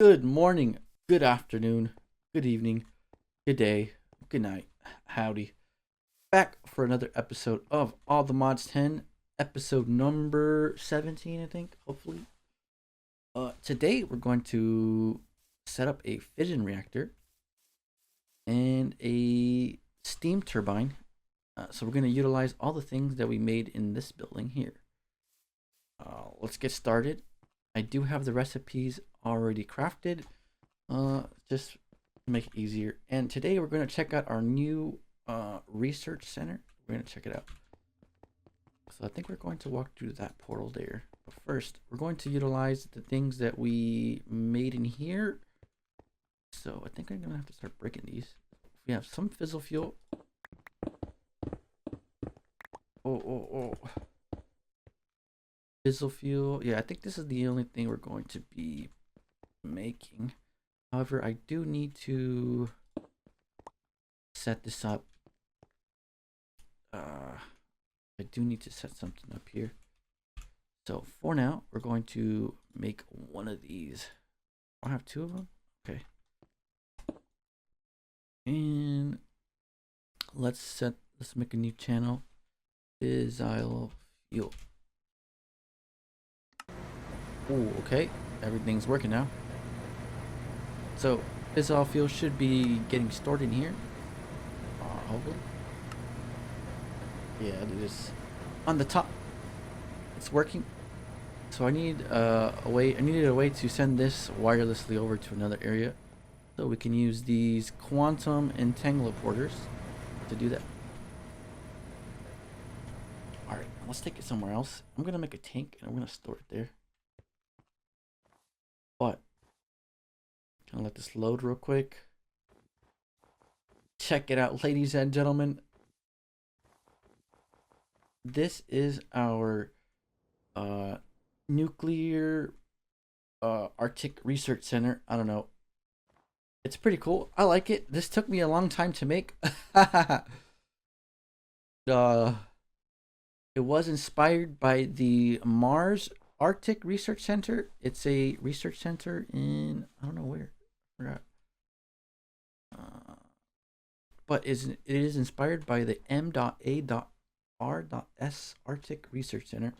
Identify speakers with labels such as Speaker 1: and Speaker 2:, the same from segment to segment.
Speaker 1: Good morning, good afternoon, good evening, good day, good night, howdy. Back for another episode of All the Mods 10, episode number 17, I think, hopefully. Today we're going to set up a fission reactor and a steam turbine. So we're going to utilize all the things that we made in this building here. Let's get started. I do have the recipes already crafted, just to make it easier. And today we're going to check out our new research center. We're going to check it out. So I think we're going to walk through that portal there. But first, we're going to utilize the things that we made in here. So I think I'm going to have to start breaking these. We have some fissile fuel. Oh. Fissile fuel. Yeah, I think this is the only thing we're going to be making. However, I do need to set this up. I do need to set something up here. So for now, we're going to make one of these. I'll have two of them. Okay. And let's make a new channel. Fissile fuel. Oh, okay. Everything's working now. So fissile fuel should be getting stored in here. Hopefully. Yeah, it is on the top. It's working. So I need a way. I needed a way to send this wirelessly over to another area, so we can use these quantum entangloporters to do that. All right, let's take it somewhere else. I'm gonna make a tank and I'm gonna store it there. But gonna let this load real quick. Check it out, ladies and gentlemen. This is our nuclear Arctic Research Center. I don't know. It's pretty cool. I like it. This took me a long time to make. It was inspired by the Mars Arctic Research Center. It's a research center in, I don't know where. I forgot. But it is inspired by the M.A.R.S Arctic Research Center.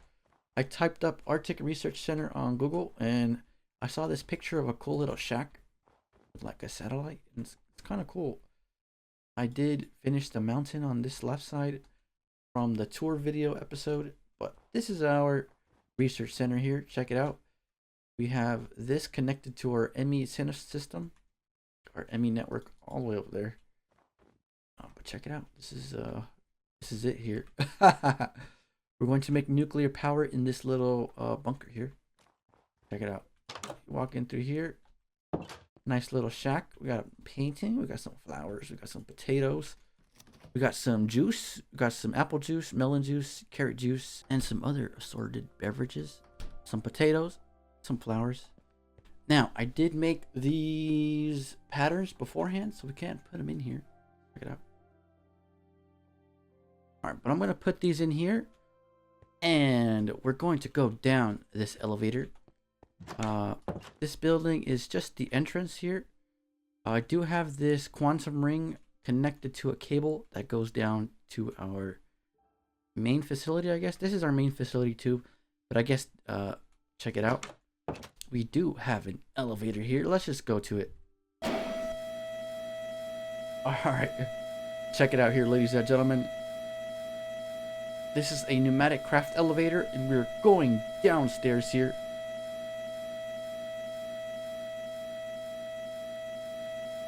Speaker 1: I typed up Arctic Research Center on Google and I saw this picture of a cool little shack with like a satellite. And it's kind of cool. I did finish the mountain on this left side from the tour video episode, but this is our research center here. Check it out. We have this connected to our ME system, our ME network all the way over there. But check it out. This is it here. We're going to make nuclear power in this little bunker here. Check it out. Walk in through here. Nice little shack. We got a painting. We got some flowers. We got some potatoes. We got some juice. We got some apple juice, melon juice, carrot juice, and some other assorted beverages. Some potatoes, some flowers. Now, I did make these patterns beforehand, so we can't put them in here. Check it out. Alright, but I'm going to put these in here. And we're going to go down this elevator. This building is just the entrance here. I do have this quantum ring connected to a cable that goes down to our main facility, I guess. This is our main facility too. But I guess, check it out. We do have an elevator here. Let's just go to it. Alright. Check it out here, ladies and gentlemen. This is a pneumatic craft elevator, and we're going downstairs here.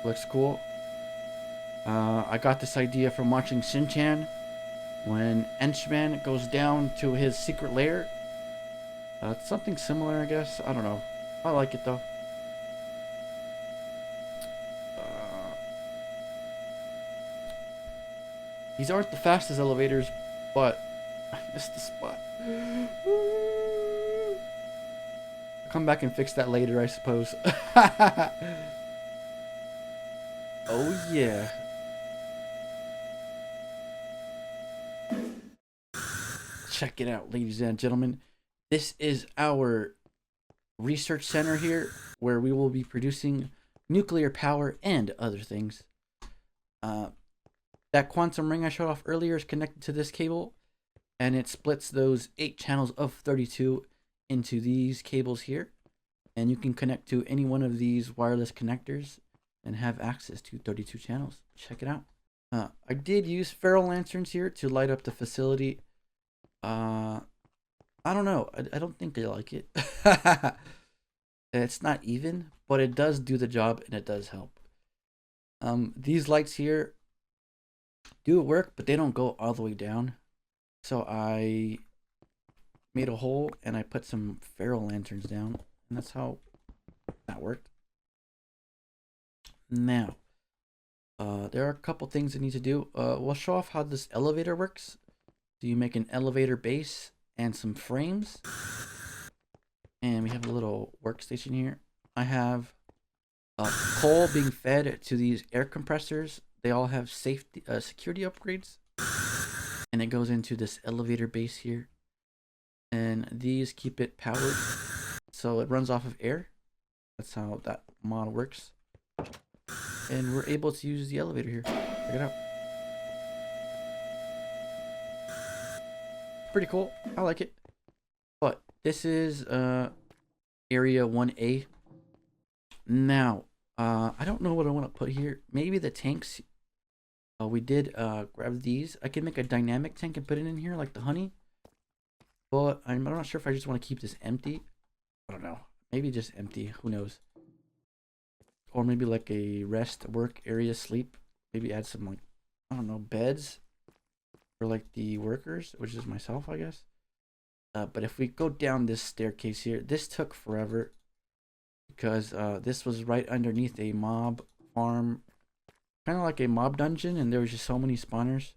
Speaker 1: Looks cool. I got this idea from watching Shin-Chan. When Henchman goes down to his secret lair. It's something similar, I guess. I don't know. I like it, though. These aren't the fastest elevators, but I missed the spot. I'll come back and fix that later, I suppose. Oh, yeah. Check it out, ladies and gentlemen. This is our research center here where we will be producing nuclear power and other things. That quantum ring I showed off earlier is connected to this cable, and it splits those 8 channels of 32 into these cables here. And you can connect to any one of these wireless connectors and have access to 32 channels. Check it out. I did use ferro lanterns here to light up the facility. I don't know. I don't think I like it. It's not even, but it does do the job and it does help. These lights here do work, but they don't go all the way down. So I made a hole and I put some ferro lanterns down, and that's how that worked. Now, there are a couple things I need to do. We'll show off how this elevator works. So you make an elevator base and some frames. And we have a little workstation here. I have coal being fed to these air compressors. They all have safety, security upgrades. And it goes into this elevator base here. And these keep it powered. So it runs off of air. That's how that model works. And we're able to use the elevator here. Check it out. Pretty cool. I like it. But this is area 1A. Now, I don't know what I want to put here. Maybe the tanks. We did grab these. I can make a dynamic tank and put it in here like the honey. But I'm not sure if I just want to keep this empty. I don't know. Maybe just empty. Who knows? Or maybe like a rest, work area, sleep. Maybe add some, like, I don't know, beds for like the workers, which is myself, I guess. But if we go down this staircase here, this took forever because this was right underneath a mob farm, kind of like a mob dungeon, and there was just so many spawners.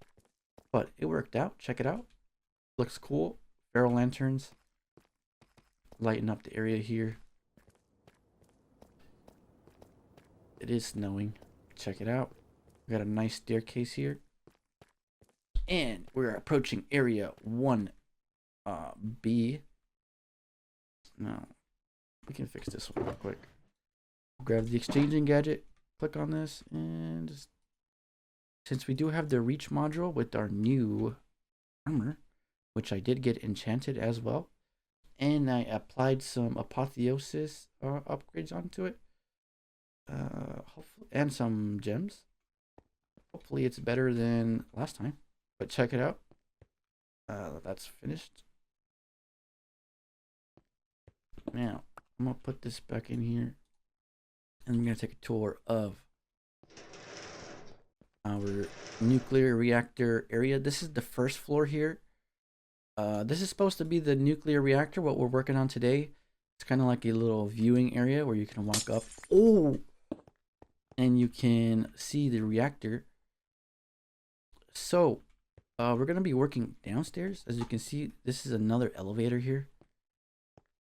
Speaker 1: But it worked out. Check it out. Looks cool. Ferro lanterns lighten up the area here. It is snowing. Check it out. We got a nice staircase here. And we're approaching area 1B. Now, we can fix this one real quick. Grab the exchanging gadget, click on this, and just, since we do have the reach module with our new armor, which I did get enchanted as well, and I applied some apotheosis upgrades onto it, hopefully, and some gems. Hopefully it's better than last time, but check it out. That's finished. Now I'm gonna put this back in here, and I'm gonna take a tour of our nuclear reactor area. This is the first floor here. This is supposed to be the nuclear reactor, what we're working on today. It's kind of like a little viewing area where you can walk up. Oh, and you can see the reactor. So, we're going to be working downstairs. As you can see, this is another elevator here.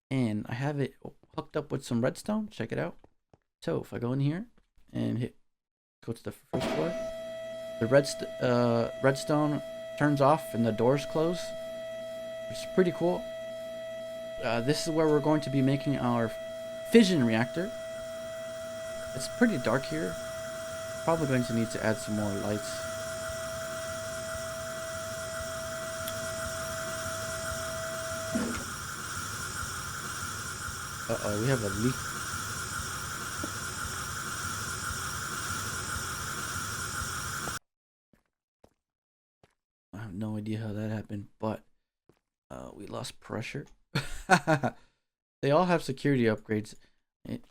Speaker 1: And I have it hooked up with some redstone. Check it out. So, if I go in here and go to the first floor, the redstone turns off and the doors close, which is pretty cool. This is where we're going to be making our fission reactor. It's pretty dark here. Probably going to need to add some more lights. Uh-oh, we have a leak. I have no idea how that happened, but we lost pressure. They all have security upgrades.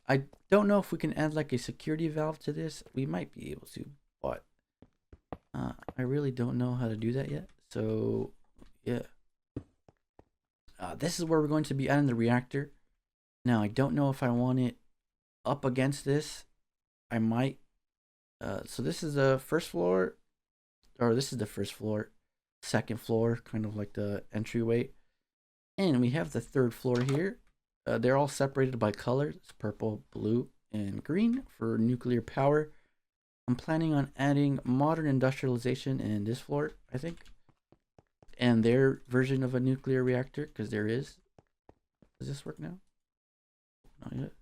Speaker 1: I don't know if we can add like a security valve to this. We might be able to, but I really don't know how to do that yet. So yeah, this is where we're going to be adding the reactor. Now I don't know if I want it up against this. I might. So this is the first floor, or this is the first floor, second floor, kind of like the entryway. And we have the third floor here. They're all separated by colors. It's purple, blue, and green for nuclear power. I'm planning on adding modern industrialization in this floor, I think. And their version of a nuclear reactor, because there is. Does this work now? yet.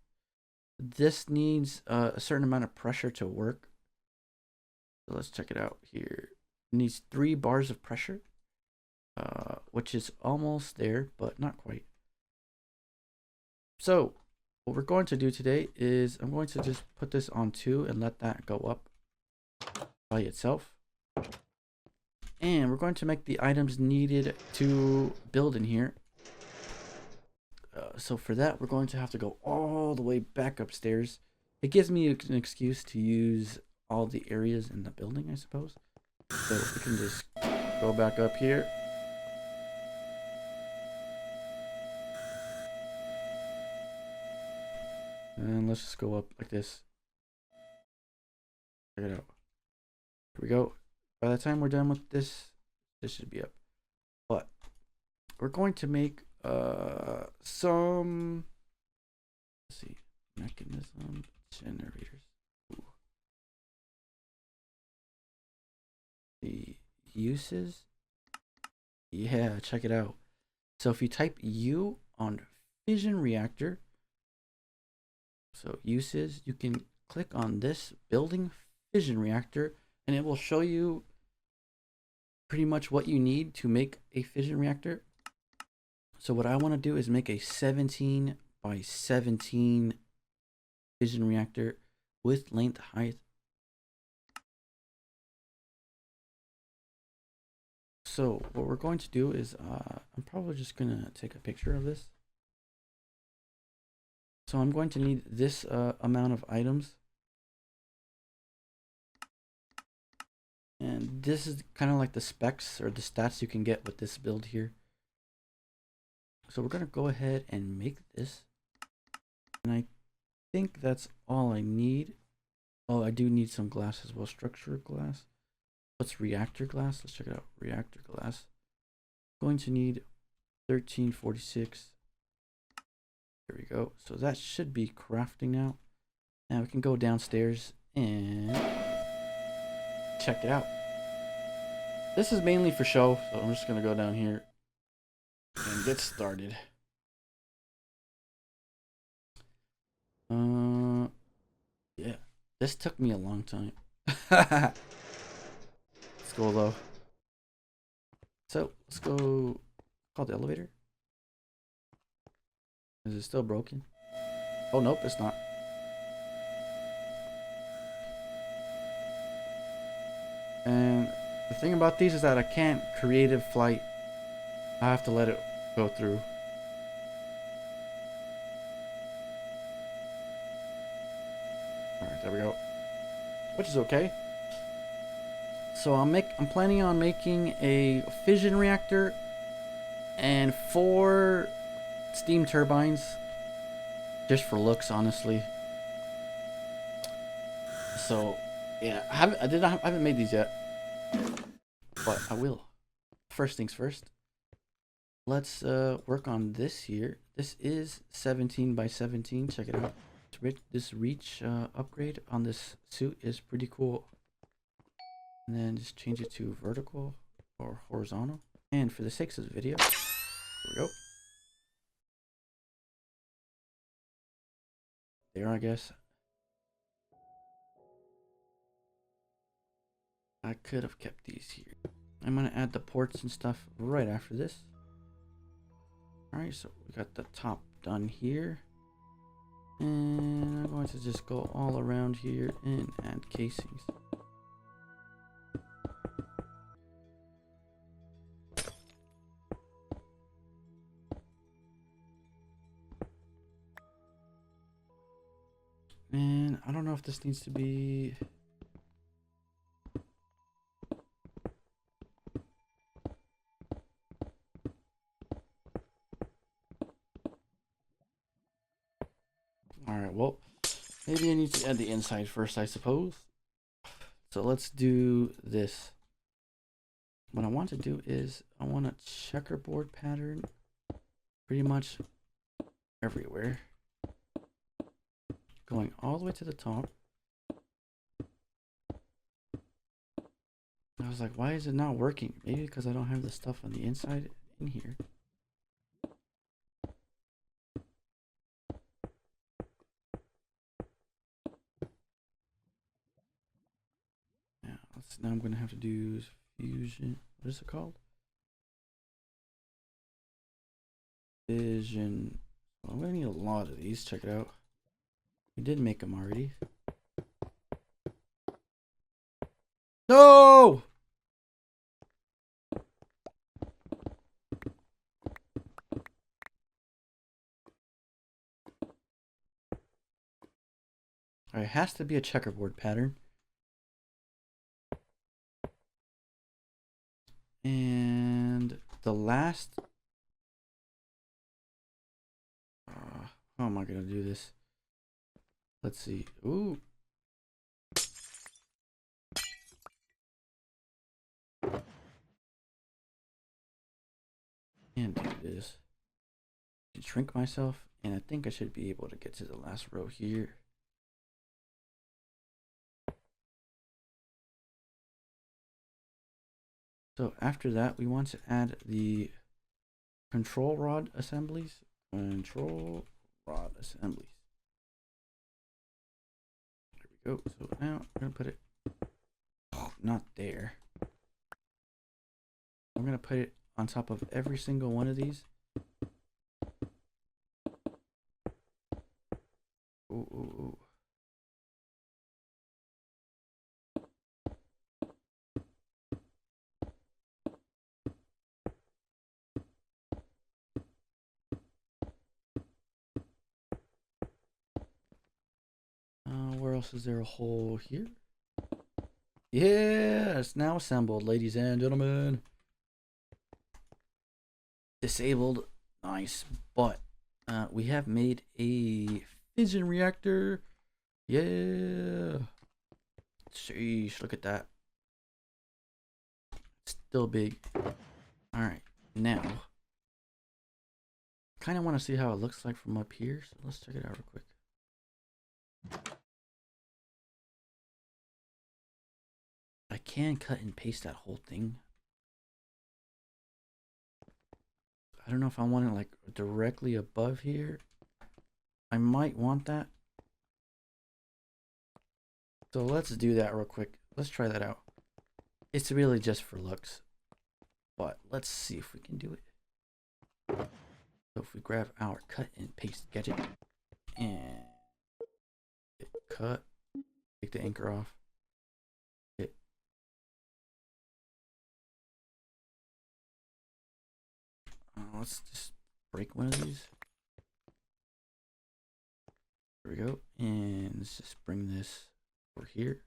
Speaker 1: This needs a certain amount of pressure to work. So let's check it out here. It needs 3 bars of pressure, which is almost there, but not quite. So what we're going to do today is I'm going to just put this on 2 and let that go up by itself. And we're going to make the items needed to build in here. So for that, we're going to have to go all the way back upstairs. It gives me an excuse to use all the areas in the building, I suppose. So we can just go back up here. And let's just go up like this. Check it out. Here we go. By the time we're done with this, this should be up. But we're going to make some, let's see, mechanism generators. Ooh. The uses. Yeah, check it out. So if you type U on fission reactor, so uses, you can click on this building fission reactor and it will show you pretty much what you need to make a fission reactor. So what I want to do is make a 17 by 17 fission reactor with length height. So what we're going to do is I'm probably just going to take a picture of this. So I'm going to need this amount of items. And this is kind of like the specs or the stats you can get with this build here. So we're going to go ahead and make this. And I think that's all I need. Oh, I do need some glass as well. Structure glass. What's reactor glass? Let's check it out. Reactor glass. Going to need 1346. There we go. So that should be crafting now. Now we can go downstairs and check it out. This is mainly for show, so I'm just going to go down here and get started. Yeah, this took me a long time. Let's go though. So let's go. Call the elevator. Is it still broken? Oh nope, it's not. And the thing about these is that I can't creative flight. I have to let it go through. Alright, there we go. Which is okay. So I'm planning on making a fission reactor and 4 steam turbines. Just for looks, honestly. So yeah, I haven't made these yet. But I will. First things first. Let's work on this here. This is 17 by 17. Check it out. This reach upgrade on this suit is pretty cool. And then just change it to vertical or horizontal. And for the sakes of the video, here we go. There, I guess. I could have kept these here. I'm going to add the ports and stuff right after this. Alright, so we got the top done here. And I'm going to just go all around here and add casings. And I don't know if this needs to be... Alright, well, maybe I need to add the inside first, I suppose. So let's do this. What I want to do is I want a checkerboard pattern pretty much everywhere. Going all the way to the top. I was like, why is it not working? Maybe because I don't have the stuff on the inside in here. Now I'm gonna have to do fusion. What is it called? Fission. Well, I'm gonna need a lot of these. Check it out. We did make them already. No! Alright, it has to be a checkerboard pattern. And the last... how am I gonna do this? Let's see. Ooh. Can't do this. I shrink myself, and I think I should be able to get to the last row here. So after that, we want to add the control rod assemblies. Control rod assemblies. There we go. So now I'm gonna put it not there. I'm gonna put it on top of every single one of these. Ooh, ooh, ooh. Where else is there a hole here? Yeah, it's now assembled, ladies and gentlemen. Disabled, nice, but we have made a fission reactor. Yeah. Sheesh, look at that. Still big. All right, now kind of want to see how it looks like from up here, so let's check it out real quick. I can cut and paste that whole thing. I don't know if I want it like directly above here. I might want that. So let's do that real quick. Let's try that out. It's really just for looks, but let's see if we can do it. So if we grab our cut and paste gadget and hit cut, take the anchor off. Hit. Let's just break one of these. There we go. And let's just bring this over here.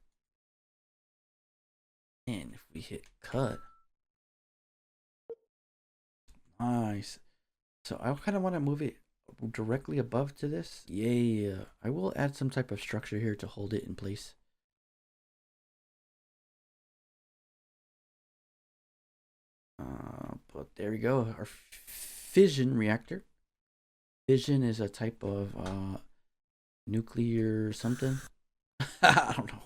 Speaker 1: And if we hit cut, nice. So I kind of want to move it directly above to this. Yeah, I will add some type of structure here to hold it in place. But there we go, our fission reactor. Fission is a type of nuclear something. I don't know.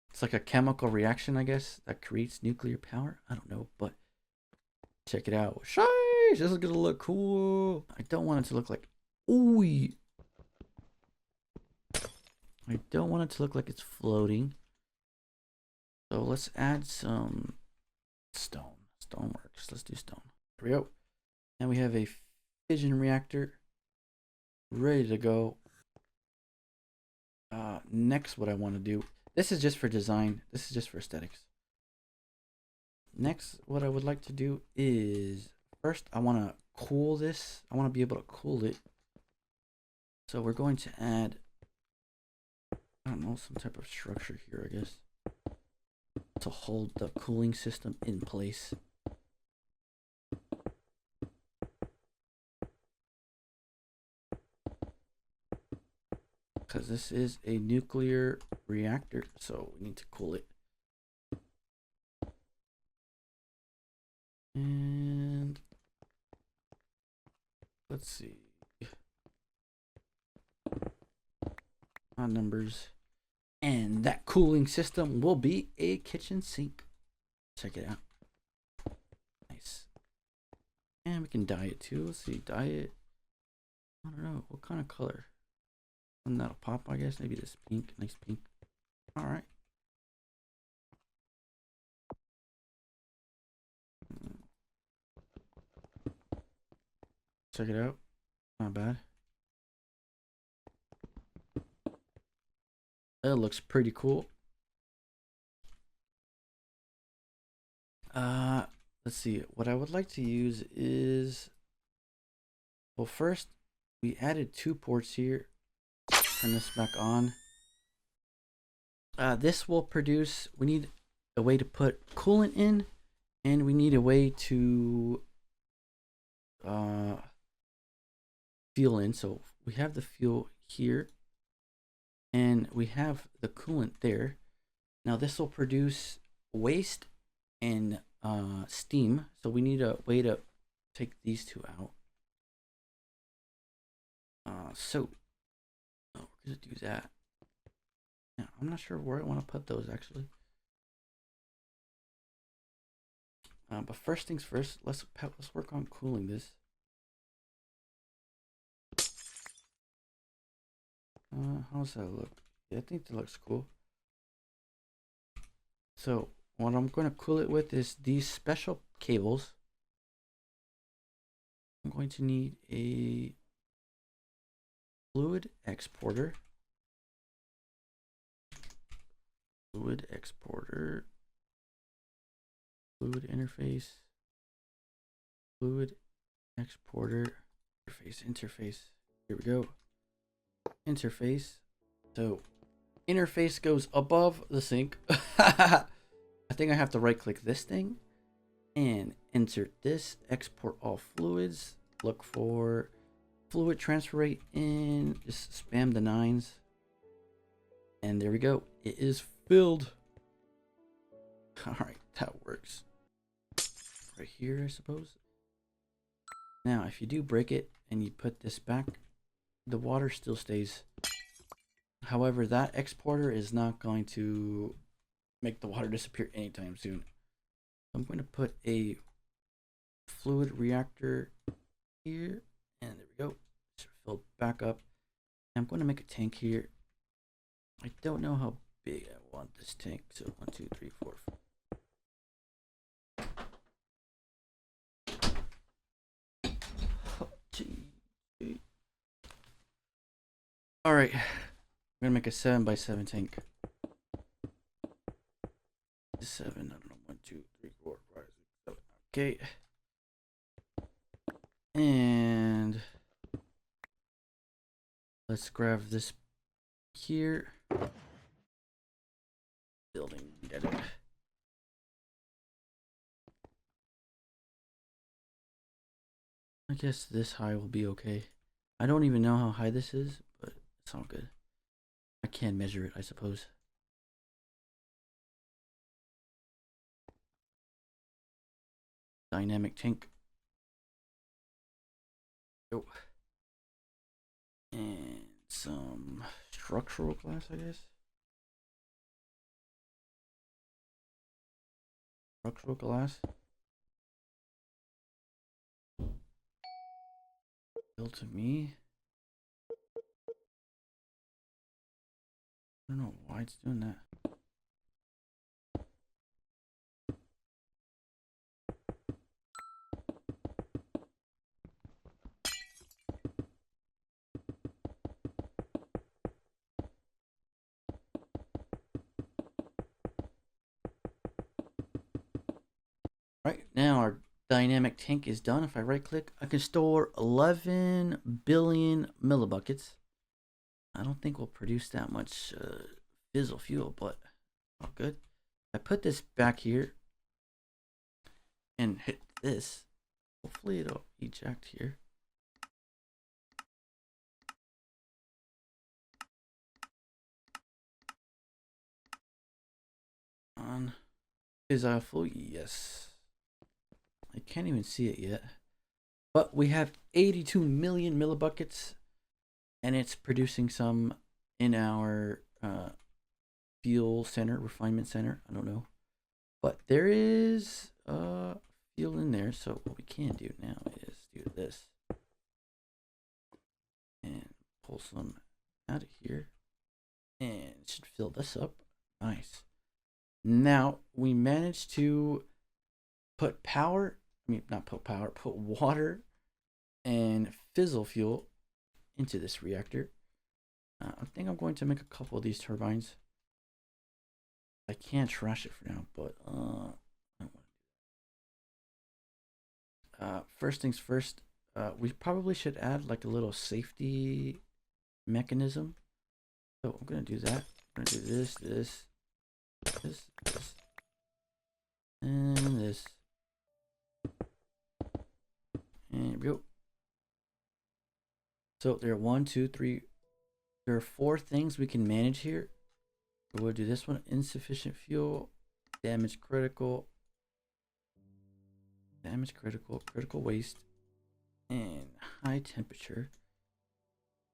Speaker 1: It's like a chemical reaction, I guess, that creates nuclear power. I don't know, but check it out. Sheesh, this is gonna look cool. I don't want it to look like, ooh. I don't want it to look like it's floating. So let's add some stone. Stone works. Let's do stone. There we go. Now we have a fission reactor ready to go. Next, what I want to do, this is just for design. This is just for aesthetics. Next, what I would like to do is, first, I want to cool this. I want to be able to cool it. So we're going to add, I don't know, some type of structure here, I guess, to hold the cooling system in place. Because this is a nuclear reactor, so we need to cool it. And let's see. Odd numbers. And that cooling system will be a kitchen sink. Check it out. Nice. And we can dye it too. Let's see, dye it. I don't know, what kind of color? And that'll pop, I guess. Maybe this pink, nice pink. All right. Check it out. Not bad. That looks pretty cool. Let's see. What I would like to use is, well, first we added 2 ports here. Turn this back on. This will produce, we need a way to put coolant in, and we need a way to fuel in. So we have the fuel here, and we have the coolant there. Now this will produce waste and steam, so we need a way to take these 2 out. So we're gonna do that. Now, I'm not sure where I want to put those actually. But first things first, let's work on cooling this. How's that look? Yeah, I think that looks cool. So what I'm going to cool it with is these special cables. I'm going to need a fluid exporter. Fluid exporter. Fluid interface. Fluid exporter. Interface. Here we go. Interface. So interface goes above the sink. I think I have to right click this thing and insert this, export all fluids, look for fluid transfer rate in, just spam the 9s, and there we go, it is filled. All right, that works. Right here, I suppose. Now if you do break it and you put this back, the water still stays. However, that exporter is not going to make the water disappear anytime soon. I'm going to put a fluid reactor here, and there we go. It's filled back up. I'm going to make a tank here. I don't know how big I want this tank, so 1, 2, 3, 4, 5. All right, I'm gonna make a 7x7 tank. 7, I don't know, 1, 2, 3, 4, 5, 6, 7. Okay. And let's grab this here. Building, get it. I guess this high will be okay. I don't even know how high this is, but it's all good. I can measure it, I suppose. Dynamic tank. Oh. And some structural glass, I guess. Structural glass. Built to me. I don't know why it's doing that. Right now our dynamic tank is done. If I right click, I can store 11 billion millibuckets. I don't think we'll produce that much fizzle fuel, but all good. I put this back here and hit this. Hopefully it'll eject here. On is full? Yes. I can't even see it yet. But we have 82 million millibuckets, and it's producing some in our fuel center, refinement center. I don't know. But there is fuel in there, so what we can do now is do this. And pull some out of here. And it should fill this up. Nice. Now we managed to put power, I mean not put power, put water and fizzle fuel into this reactor. I think I'm going to make a couple of these turbines. I can't trash it for now, but first things first, we probably should add like a little safety mechanism. So I'm gonna do that. I'm gonna do this, and this. And here we go. So there are 1, 2, 3. There are 4 things we can manage here. We'll do this one: insufficient fuel, damage critical, critical waste, and high temperature.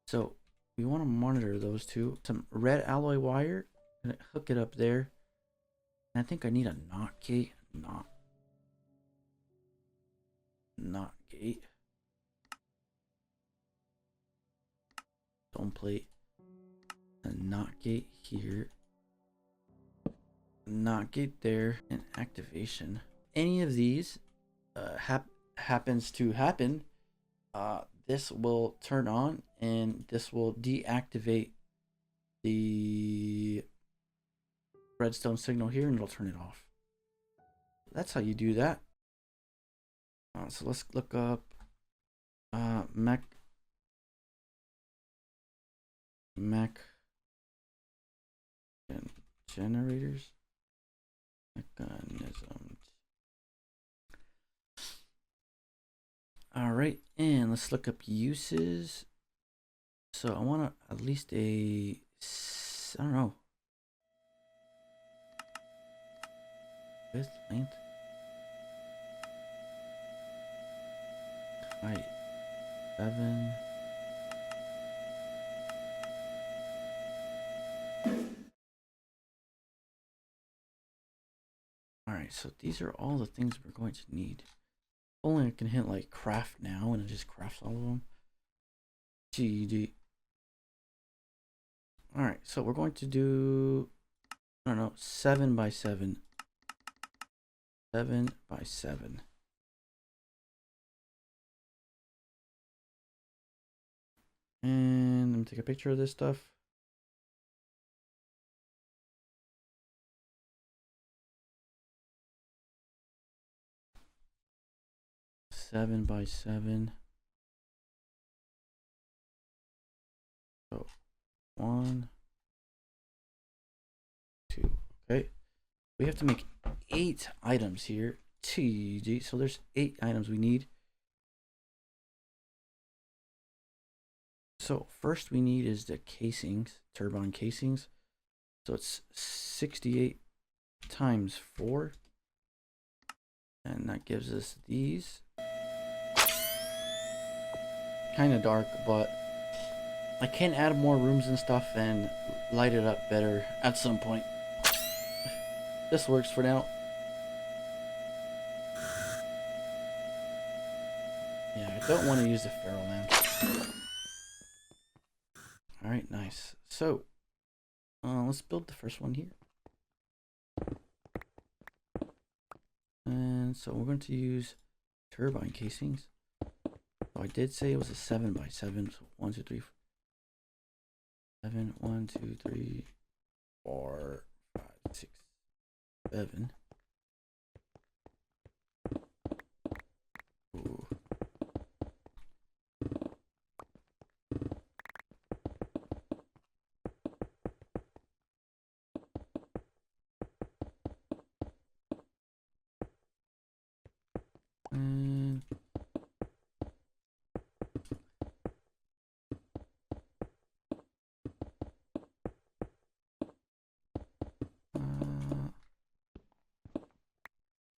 Speaker 1: So we want to monitor those two. Some red alloy wire, gonna hook it up there. And I think I need a NOT gate. NOT gate. Dome plate. A NOT gate here. NOT gate there, and activation. Any of these happens to happen, this will turn on and this will deactivate the redstone signal here, and it'll turn it off. That's how you do that. So let's look up mech and generators. Mechanisms. All right, and let's look up uses. So I want at least I don't know, width, length, height, 7. Alright, so these are all the things we're going to need. Only I can hit like craft now and it just crafts all of them. GG. Alright, so we're going to do, I don't know, 7 by 7. 7 by 7. And let me take a picture of this stuff. Seven by 7. So 1, 2. Okay. We have to make 8 items here. TG. So there's 8 items we need. So first we need is the casings, turbine casings. So it's 68 times 4. And that gives us these. Kind of dark, but I can add more rooms and stuff and light it up better at some point. This works for now. Yeah, I don't want to use the ferro lamp. Alright, nice. So, let's build the first one here. And so we're going to use turbine casings. So I did say it was a 7 by 7. So 1, 2, 3, 7. 1, 2, 3, 4, 5, 6, 7. Ooh. And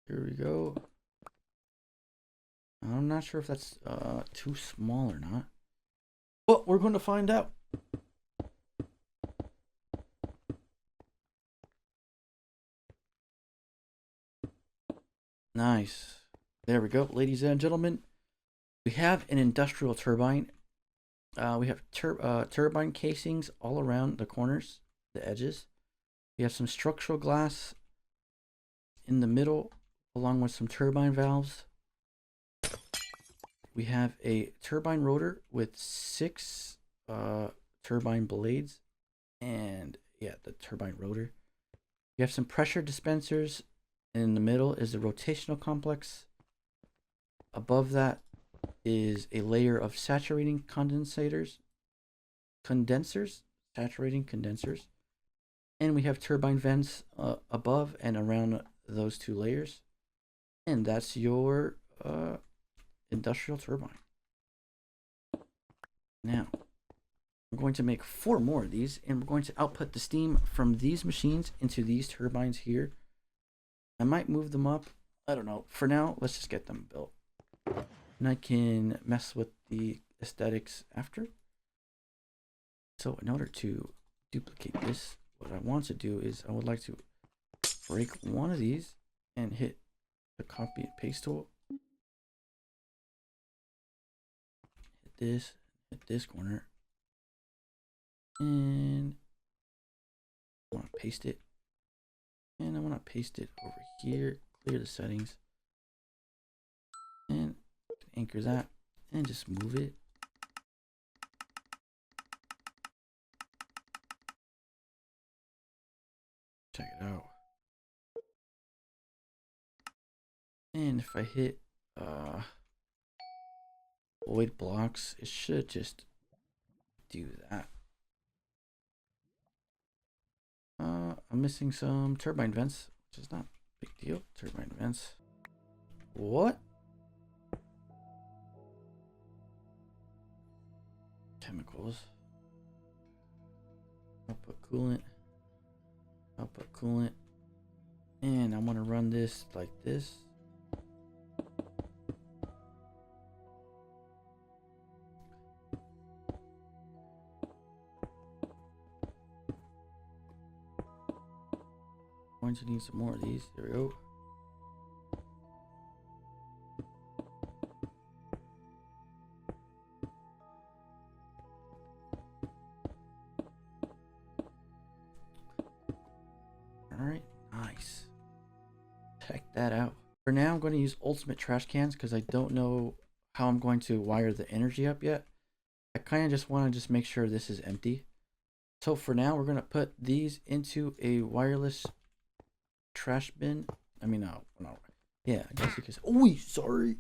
Speaker 1: here we go. I'm not sure if that's too small or not, but we're going to find out. Nice. There we go, ladies and gentlemen. We have an industrial turbine. We have turbine casings all around the corners, the edges. We have some structural glass in the middle, along with some turbine valves. we have a turbine rotor with 6 turbine blades, and yeah, the turbine rotor. You have some pressure dispensers. In the middle is the rotational complex. Above that is a layer of saturating condensers, saturating condensers. And we have turbine vents above and around those 2 layers. And that's your industrial turbine. Now, I'm going to make 4 more of these, and we're going to output the steam from these machines into these turbines here. I might move them up. I don't know. For now, let's just get them built. And I can mess with the aesthetics after. So in order to duplicate this, what I want to do is I would like to break one of these and hit the copy and paste tool. Hit this corner. And I want to paste it. And I want to paste it over here. Clear the settings. And anchor that. And just move it. Check it out. And if I hit void blocks, it should just do that. I'm missing some turbine vents, which is not a big deal. Turbine vents. What? Chemicals. Output coolant. Output coolant. And I want to run this like this. Going to need some more of these. There we go. Alright, nice. Check that out. For now, I'm going to use ultimate trash cans because I don't know how I'm going to wire the energy up yet. I kind of just want to just make sure this is empty. So for now, we're going to put these into a wireless trash bin. I mean, no. Yeah, I guess you could say. Oh, sorry.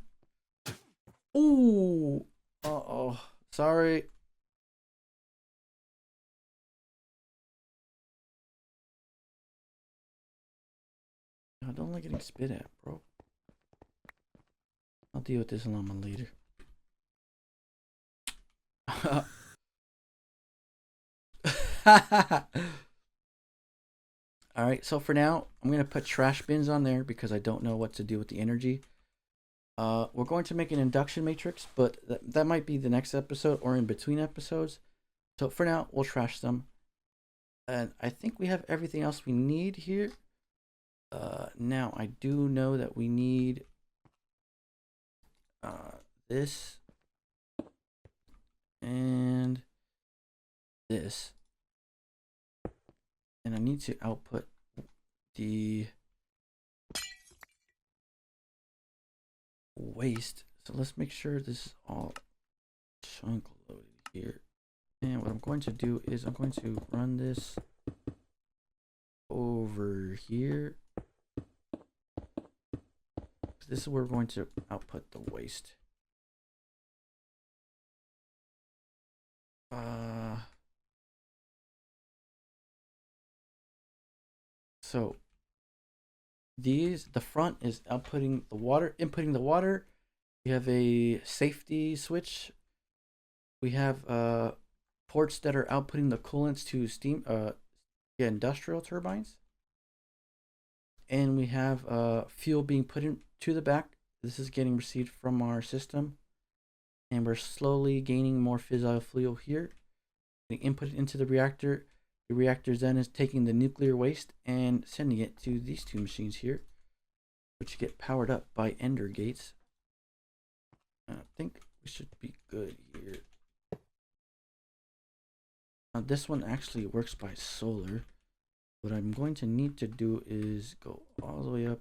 Speaker 1: Oh, uh-oh. Sorry. I don't like getting spit at, bro. I'll deal with this a lot later. Alright, so for now, I'm going to put trash bins on there because I don't know what to do with the energy. We're going to make an induction matrix, but that might be the next episode or in between episodes. So for now, we'll trash them. And I think we have everything else we need here. Now, I do know that we need this and this. And I need to output the waste. So let's make sure this is all chunk loaded here. And what I'm going to do is I'm going to run this over here. This is where we're going to output the waste. So the front is outputting the water, inputting the water. We have a safety switch. We have ports that are outputting the coolants to steam industrial turbines. And we have fuel being put into the back. This is getting received from our system. And we're slowly gaining more fissile fuel here. Being input into the reactor. The reactor then is taking the nuclear waste and sending it to these 2 machines here, which get powered up by ender gates. I think we should be good here. Now this one actually works by solar. What I'm going to need to do is go all the way up.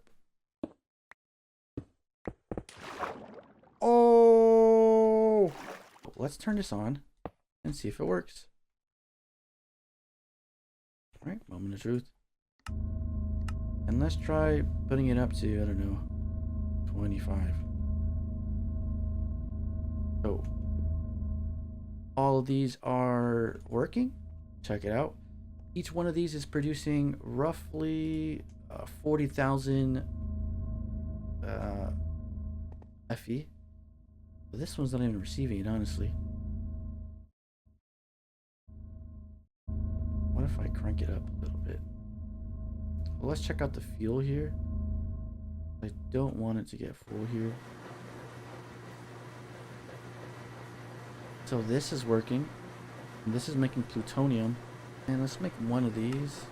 Speaker 1: Oh! let's turn this on and see if it works. All right, moment of truth. And let's try putting it up to, I don't know, 25. So all of these are working. Check it out. Each one of these is producing roughly 40,000 FE. But this one's not even receiving it, honestly. What if I crank it up a little bit? Well, let's check out the fuel here. I don't want it to get full here. So this is working. This is making plutonium. And let's make one of these.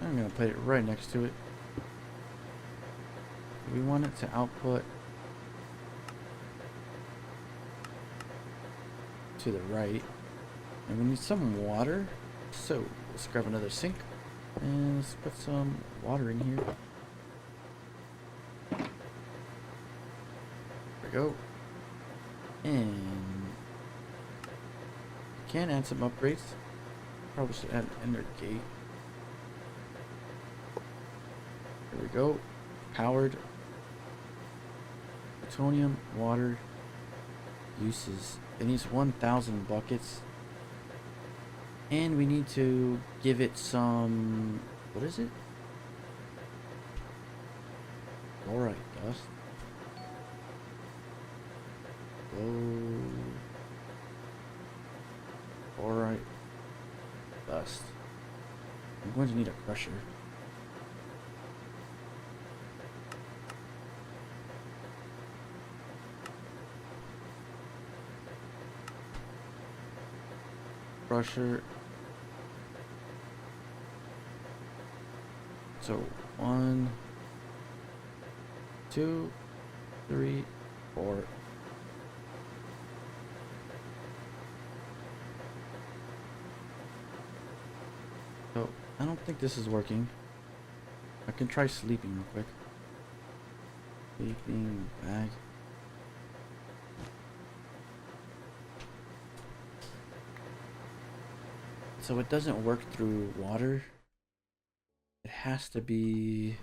Speaker 1: I'm gonna put it right next to it. We want it to output to the right. And we need some water. So let's grab another sink. And let's put some water in here. There we go. And can add some upgrades. Probably should add an ender gate. There we go. Powered. Plutonium, water, uses. It needs 1,000 buckets. And we need to give it some, what is it? Fluoride dust. Fluoride dust. I'm going to need a crusher. Crusher. So 1, 2, 3, 4. So I don't think this is working. I can try sleeping real quick. Sleeping bag. So it doesn't work through water. It has to be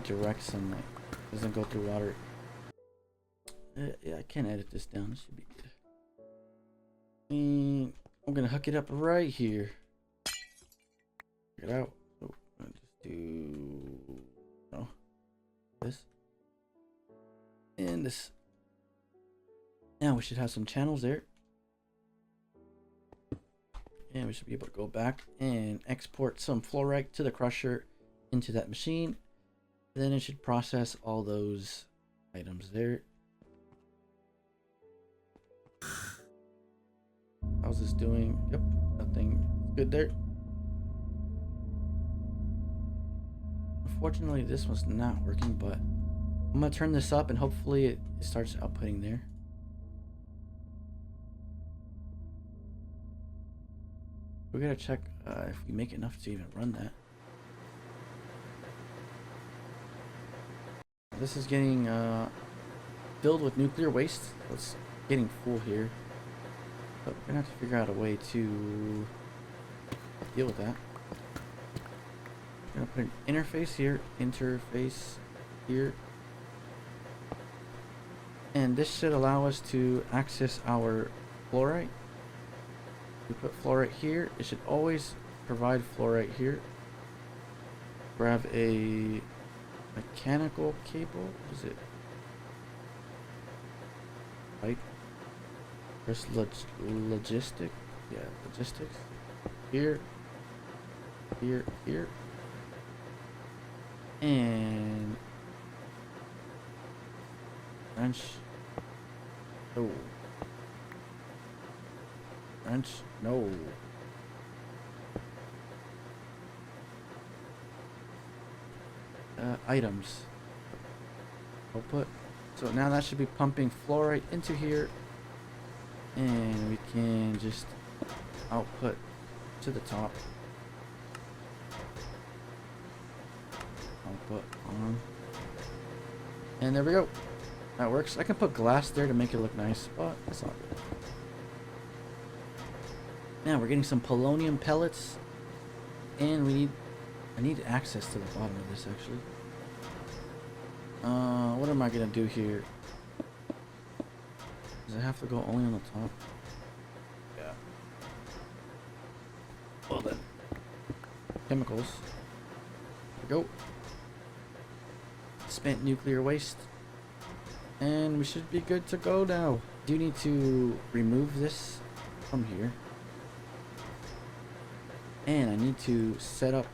Speaker 1: direct sunlight. It doesn't go through water. Yeah, I can edit this down. This should be good. And I'm gonna hook it up right here. Check it out. So I'll just do this and this. Now we should have some channels there. And we should be able to go back and export some fluorite to the crusher into that machine. Then it should process all those items there. How's this doing? Yep, nothing good there. Unfortunately, this one's not working, but I'm gonna turn this up and hopefully it starts outputting there. We gotta check if we make enough to even run that. This is getting filled with nuclear waste. So it's getting full here. But we're gonna have to figure out a way to deal with that. We're gonna put an interface here, and this should allow us to access our fluorite. We put fluorite here. It should always provide fluorite here. Grab a mechanical cable. What is it? Pipe. There's logistic. Yeah, logistics. Here. And wrench. Oh. Wrench. No. Items. Output. So now that should be pumping fluorite into here. And we can just output to the top. Output on. And there we go. That works. I can put glass there to make it look nice, but that's not good. Now we're getting some polonium pellets, and I need access to the bottom of this actually. What am I gonna do here? Does it have to go only on the top? Yeah. Well then, chemicals. There we go. Spent nuclear waste, and we should be good to go now. Do need to remove this from here, and I need to set up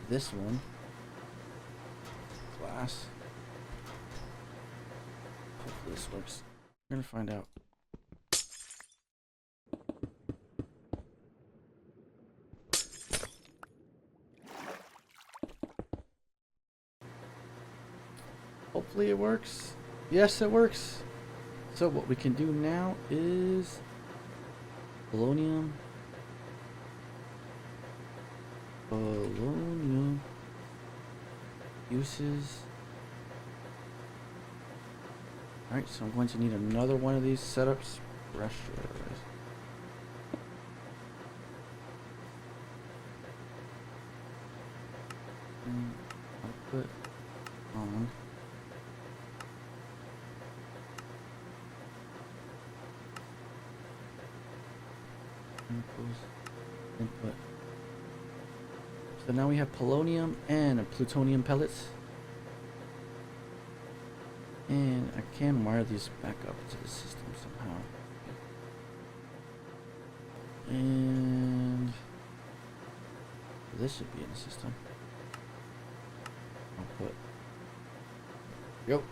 Speaker 1: this one. Glass. Hopefully this works. We're gonna find out. Hopefully it works. Yes, it works. So what we can do now is polonium. Polonium uses. Alright, so I'm going to need another one of these setups. Pressurize. And I'll put on. Input. So now we have polonium and plutonium pellets, and I can wire these back up to the system somehow. And this should be in the system. I'll put go.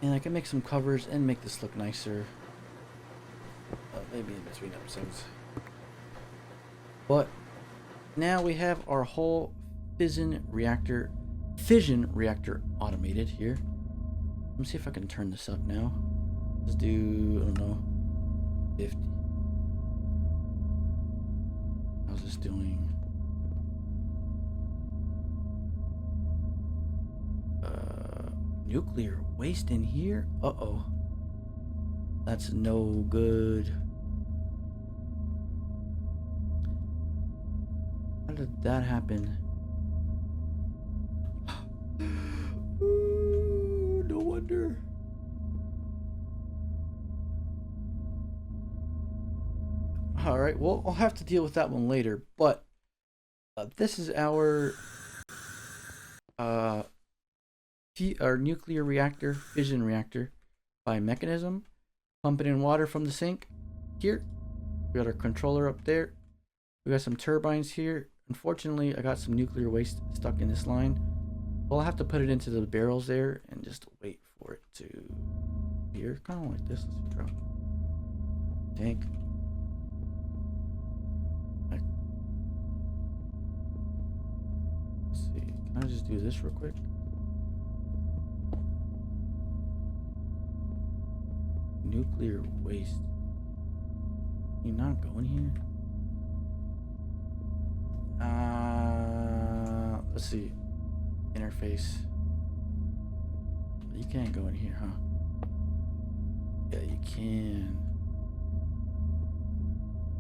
Speaker 1: And I can make some covers and make this look nicer. Maybe in between episodes. But now we have our whole fission reactor automated here. Let me see if I can turn this up now. Let's do, I don't know, 50. How's this doing? Nuclear waste in here? Uh-oh. That's no good. How did that happen? No wonder. Alright, well, I'll have to deal with that one later, but this is our nuclear reactor, fission reactor by Mechanism. Pumping in water from the sink here. We got our controller up there. We got some turbines here. Unfortunately, I got some nuclear waste stuck in this line. Well, I'll have to put it into the barrels there and just wait for it to here. Kind of like this. Let's drop tank. Let's see. Can I just do this real quick? Nuclear waste. You're not going here? Let's see. Interface. You can't go in here, huh? Yeah, you can.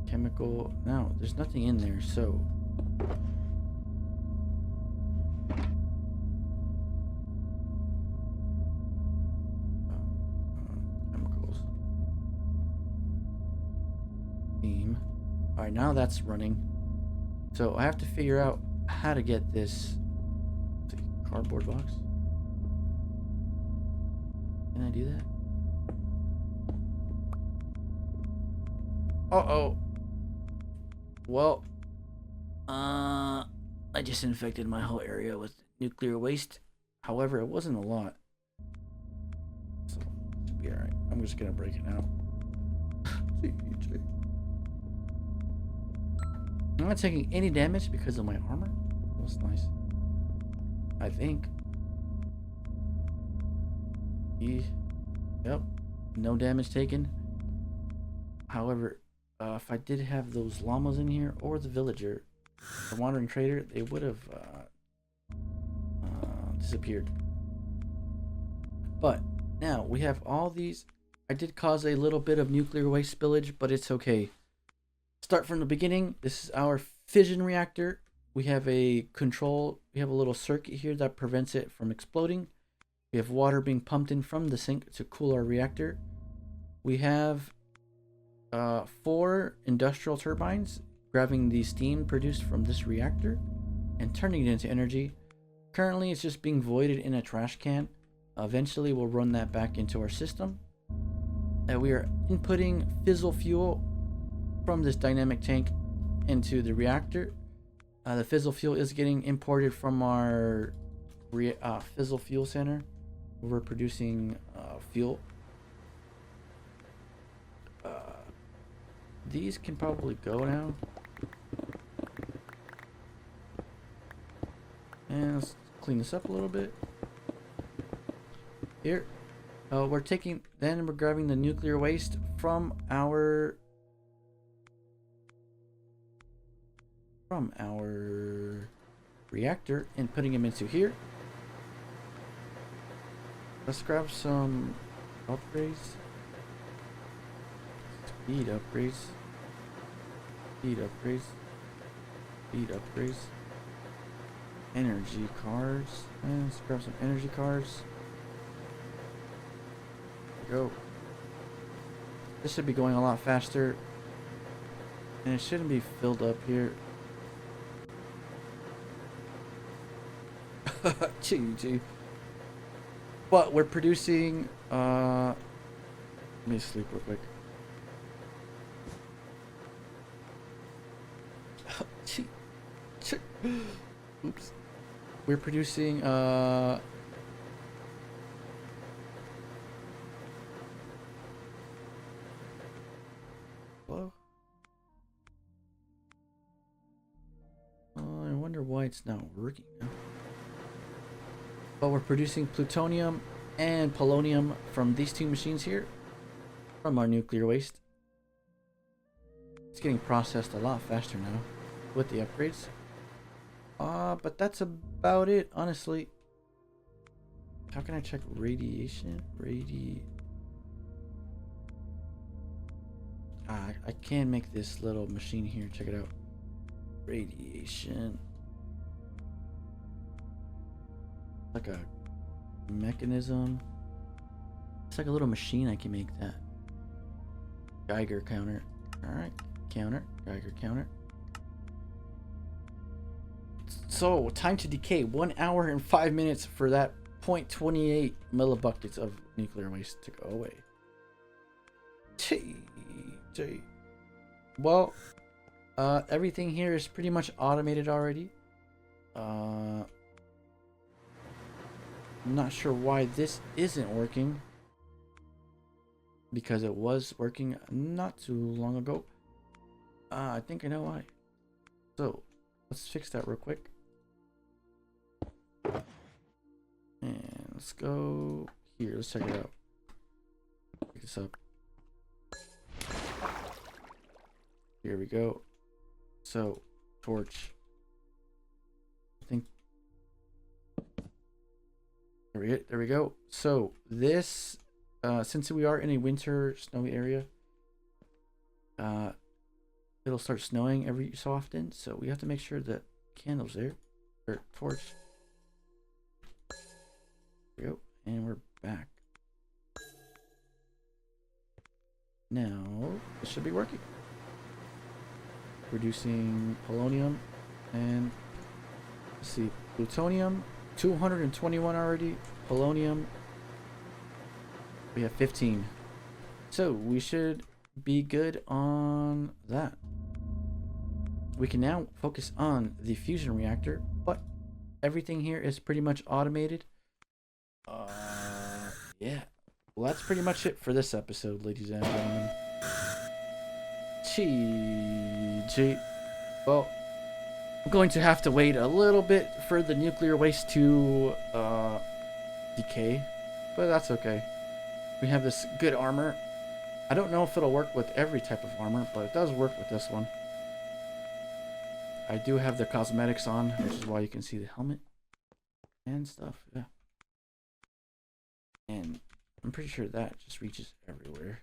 Speaker 1: Chemical. No, there's nothing in there, so. Alright, now that's running. So I have to figure out how to get this cardboard box. Can I do that? Uh-oh. Well, I just infected my whole area with nuclear waste. However, it wasn't a lot. So it should be alright. I'm just gonna break it out. I'm not taking any damage because of my armor. That's nice. I think. Yep. No damage taken. However, if I did have those llamas in here or the villager, the wandering trader, they would have disappeared. But now we have all these. I did cause a little bit of nuclear waste spillage, but it's okay. Start from the beginning. This is our fission reactor. We have a control. We have a little circuit here that prevents it from exploding. We have water being pumped in from the sink to cool our reactor. We have 4 industrial turbines grabbing the steam produced from this reactor and turning it into energy. Currently, it's just being voided in a trash can. Eventually, we'll run that back into our system. We are inputting fissile fuel from this dynamic tank into the reactor. The fissile fuel is getting imported from our fissile fuel center. We're producing fuel. These can probably go now. And let's clean this up a little bit. Here. We're grabbing the nuclear waste from our reactor and putting them into here. Let's grab some upgrades. Speed upgrades. Speed upgrades. Speed upgrades. Energy cards. And let's grab some energy cards. There we go. This should be going a lot faster. And it shouldn't be filled up here. Gee. But we're producing let me sleep real quick. Oops. We're producing hello? I wonder why it's not working now. But we're producing plutonium and polonium from these 2 machines here, from our nuclear waste. It's getting processed a lot faster now with the upgrades. But that's about it, honestly. How can I check radiation? I can make this little machine here. Check it out. Radiation. Like a mechanism. It's like a little machine. I can make that. Geiger counter. Alright. Counter. Geiger counter. So, time to decay. 1 hour and 5 minutes for that 0.28 millibuckets of nuclear waste to go away. Well, everything here is pretty much automated already. I'm not sure why this isn't working, because it was working not too long ago. I think I know why. So let's fix that real quick. And let's go here. Let's check it out. Pick this up. Here we go. So, torch. I think. There we go. So, this, since we are in a winter snowy area, it'll start snowing every so often. So, we have to make sure that candle's there. Or torch. There we go. And we're back. Now, this should be working. Producing polonium and let's see, plutonium 221 already, polonium we have 15, so we should be good on that. We can now focus on the fusion reactor, but everything here is pretty much automated. Yeah, well, that's pretty much it for this episode, ladies and gentlemen. GG. Well, I'm going to have to wait a little bit for the nuclear waste to decay, but that's okay. We have this good armor. I don't know if it'll work with every type of armor, but it does work with this one. I do have the cosmetics on, which is why you can see the helmet and stuff. Yeah. And I'm pretty sure that just reaches everywhere.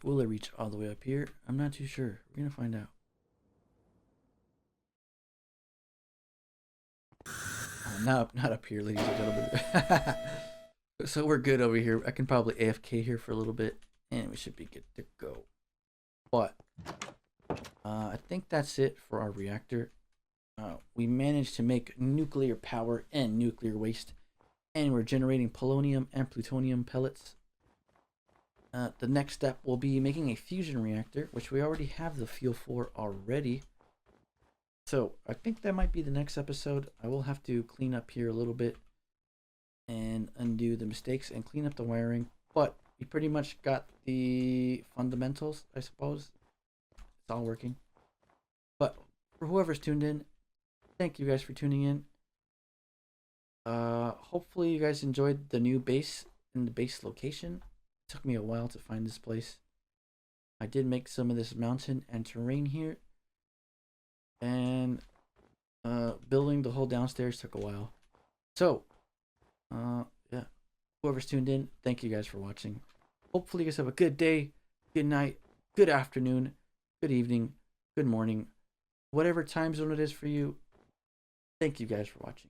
Speaker 1: Will it reach all the way up here? I'm not too sure. We're gonna find out. Not up here, ladies and gentlemen. So we're good over here. I can probably AFK here for a little bit, and we should be good to go. But I think that's it for our reactor. We managed to make nuclear power and nuclear waste, and we're generating polonium and plutonium pellets. The next step will be making a fusion reactor, which we already have the fuel for already. So I think that might be the next episode. I will have to clean up here a little bit and undo the mistakes and clean up the wiring. But we pretty much got the fundamentals, I suppose. It's all working. But for whoever's tuned in, thank you guys for tuning in. Hopefully you guys enjoyed the new base and the base location. It took me a while to find this place. I did make some of this mountain and terrain here. And building the whole downstairs took a while. So, yeah. Whoever's tuned in, thank you guys for watching. Hopefully you guys have a good day, good night, good afternoon, good evening, good morning, whatever time zone it is for you. Thank you guys for watching.